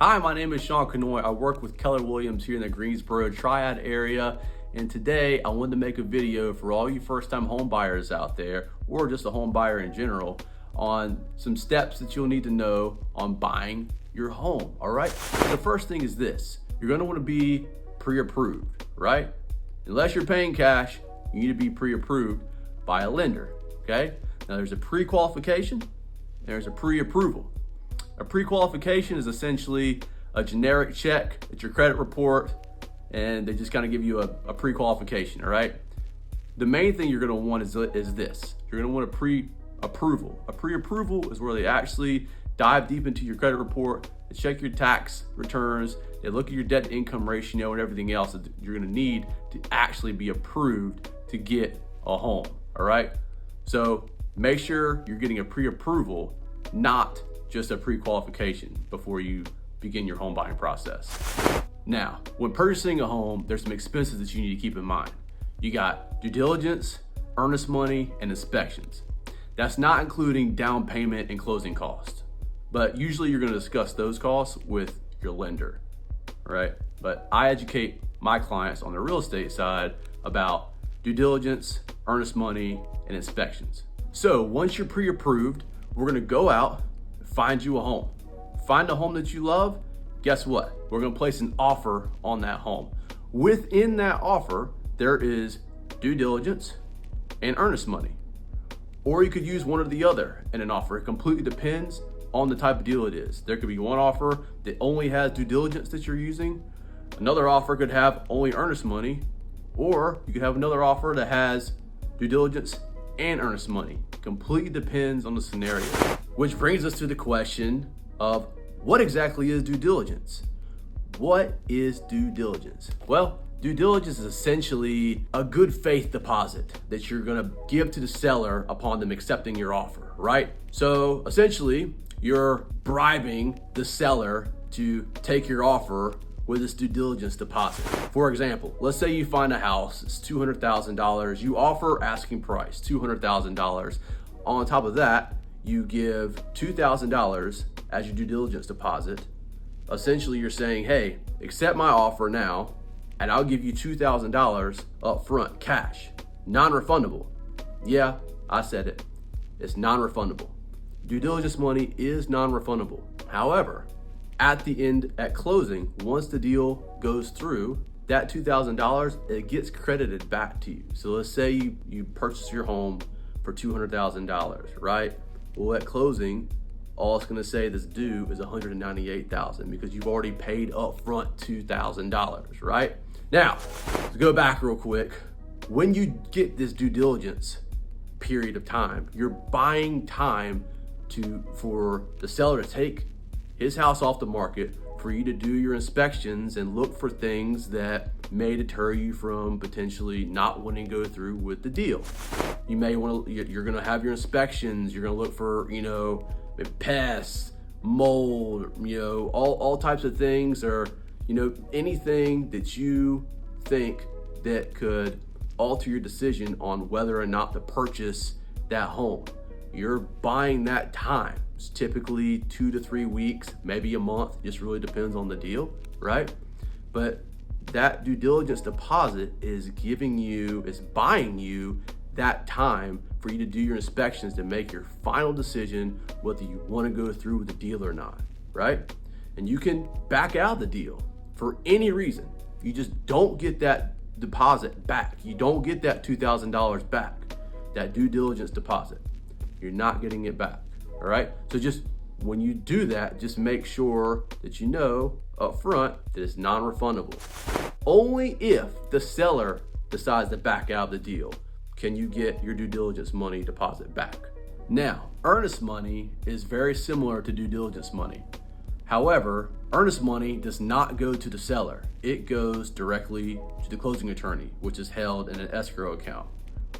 Hi, my name is Shaun Canoy. I work with Keller Williams here in the Greensboro Triad area. And today I wanted to make a video for all you first-time home buyers out there, or just a home buyer in general, on some steps that you'll need to know on buying your home, all right? The first thing is this: you're gonna wanna be pre-approved, right? Unless you're paying cash, you need to be pre-approved by a lender, okay? Now there's a pre-qualification, there's a pre-approval. A pre-qualification is essentially a generic check at your credit report, and they just kind of give you a pre-qualification, all right? The main thing you're gonna want is this. You're gonna want a pre-approval. A pre-approval is where they actually dive deep into your credit report, they check your tax returns, they look at your debt to income ratio and everything else that you're gonna need to actually be approved to get a home, all right? So make sure you're getting a pre-approval, not just a pre-qualification before you begin your home buying process. Now, when purchasing a home, there's some expenses that you need to keep in mind. You got due diligence, earnest money, and inspections. That's not including down payment and closing costs, but usually you're gonna discuss those costs with your lender, right? But I educate my clients on the real estate side about due diligence, earnest money, and inspections. So once you're pre-approved, we're gonna go out, find you a home. Find a home that you love, guess what? We're gonna place an offer on that home. Within that offer, there is due diligence and earnest money. Or you could use one or the other in an offer. It completely depends on the type of deal it is. There could be one offer that only has due diligence that you're using. Another offer could have only earnest money, or you could have another offer that has due diligence and earnest money. Completely depends on the scenario. Which brings us to the question of what exactly is due diligence? What is due diligence? Well, due diligence is essentially a good faith deposit that you're gonna give to the seller upon them accepting your offer, right? So essentially, you're bribing the seller to take your offer with this due diligence deposit. For example, let's say you find a house, it's $200,000, you offer asking price, $200,000. On top of that, you give $2,000 as your due diligence deposit. Essentially, you're saying, hey, accept my offer now, and I'll give you $2,000 up front, cash, non-refundable. Yeah, I said it, it's non-refundable. Due diligence money is non-refundable. However, at the end, at closing, once the deal goes through, that $2,000, it gets credited back to you. So let's say you purchase your home for $200,000, right? Well, at closing, all it's gonna say that's due is $198,000 because you've already paid up front $2,000, right? Now, let's go back real quick. When you get this due diligence period of time, you're buying time for the seller to take his house off the market, for you to do your inspections and look for things that may deter you from potentially not wanting to go through with the deal. You may want to, you're gonna have your inspections, you're gonna look for, pests, mold, all types of things, or, anything that you think that could alter your decision on whether or not to purchase that home. You're buying that time. It's typically 2 to 3 weeks, maybe a month, just really depends on the deal, right? But that due diligence deposit is buying you that time for you to do your inspections to make your final decision whether you want to go through with the deal or not, right? And you can back out the deal for any reason. You just don't get that deposit back. You don't get that $2,000 back, that due diligence deposit. You're not getting it back, all right? So just when you do that, just make sure that you know up front that it's non-refundable. Only if the seller decides to back out of the deal can you get your due diligence money deposit back. Now, earnest money is very similar to due diligence money. However, earnest money does not go to the seller. It goes directly to the closing attorney, which is held in an escrow account,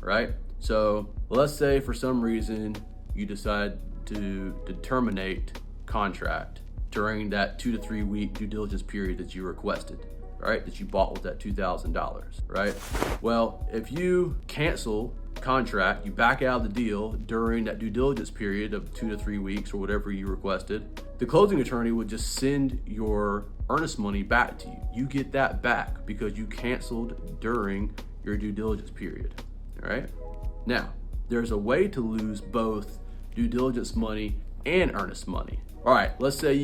right? So let's say for some reason you decide to terminate contract during that 2 to 3 week due diligence period that you requested, right? That you bought with that $2,000, right? Well, if you cancel contract, you back out of the deal during that due diligence period of 2 to 3 weeks or whatever you requested, the closing attorney would just send your earnest money back to you. You get that back because you canceled during your due diligence period, all right? Now, there's a way to lose both due diligence money and earnest money. All right, let's say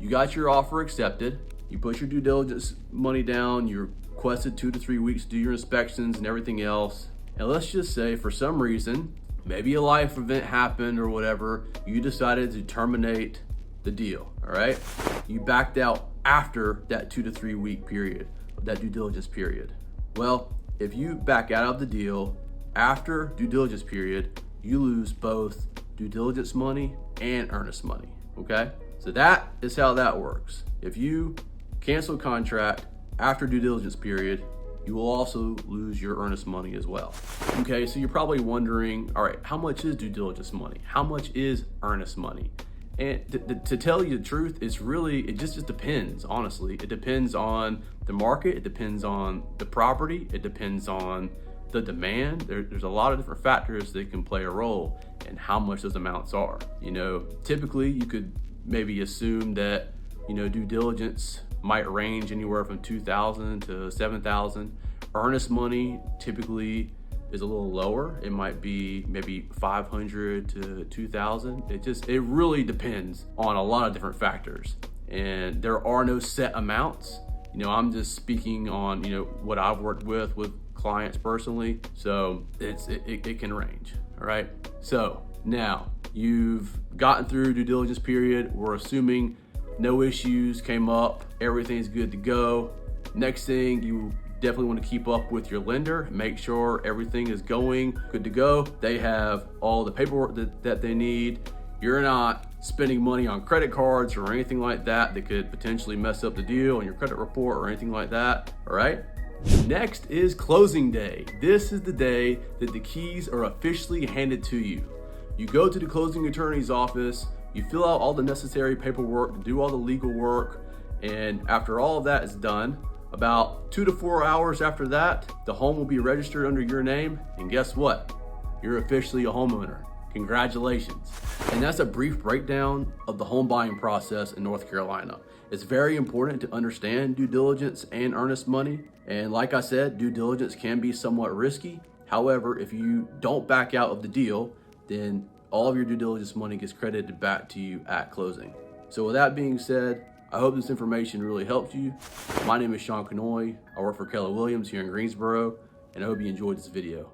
you got your offer accepted, you put your due diligence money down, you requested 2 to 3 weeks to do your inspections and everything else. And let's just say for some reason, maybe a life event happened or whatever, you decided to terminate the deal, all right? You backed out after that 2 to 3 week period, that due diligence period. Well, if you back out of the deal after due diligence period, you lose both due diligence money and earnest money, okay? So that is how that works. If you cancel contract after due diligence period, you will also lose your earnest money as well. Okay, so you're probably wondering, all right, how much is due diligence money? How much is earnest money? And to tell you the truth, it just depends, honestly. It depends on the market, it depends on the property, it depends on the demand. There's a lot of different factors that can play a role in how much those amounts are. Typically you could maybe assume that, due diligence might range anywhere from $2,000 to $7,000. Earnest money typically is a little lower. It might be maybe $500 to $2,000. It really depends on a lot of different factors, and there are no set amounts. I'm just speaking on what I've worked with clients personally, so it can range. All right, so now you've gotten through due diligence period. We're assuming no issues came up, everything's good to go. Next thing, you definitely want to keep up with your lender, make sure everything is going good to go. They have all the paperwork that they need. You're not spending money on credit cards or anything like that could potentially mess up the deal on your credit report or anything like that, all right? Next is closing day. This is the day that the keys are officially handed to you. You go to the closing attorney's office, you fill out all the necessary paperwork, do all the legal work, and after all of that is done, about 2 to 4 hours after that, the home will be registered under your name, and guess what? You're officially a homeowner. Congratulations. And that's a brief breakdown of the home buying process in North Carolina. It's very important to understand due diligence and earnest money. And like I said, due diligence can be somewhat risky. However, if you don't back out of the deal, then all of your due diligence money gets credited back to you at closing. So with that being said, I hope this information really helped you. My name is Shaun Canoy. I work for Keller Williams here in Greensboro, and I hope you enjoyed this video.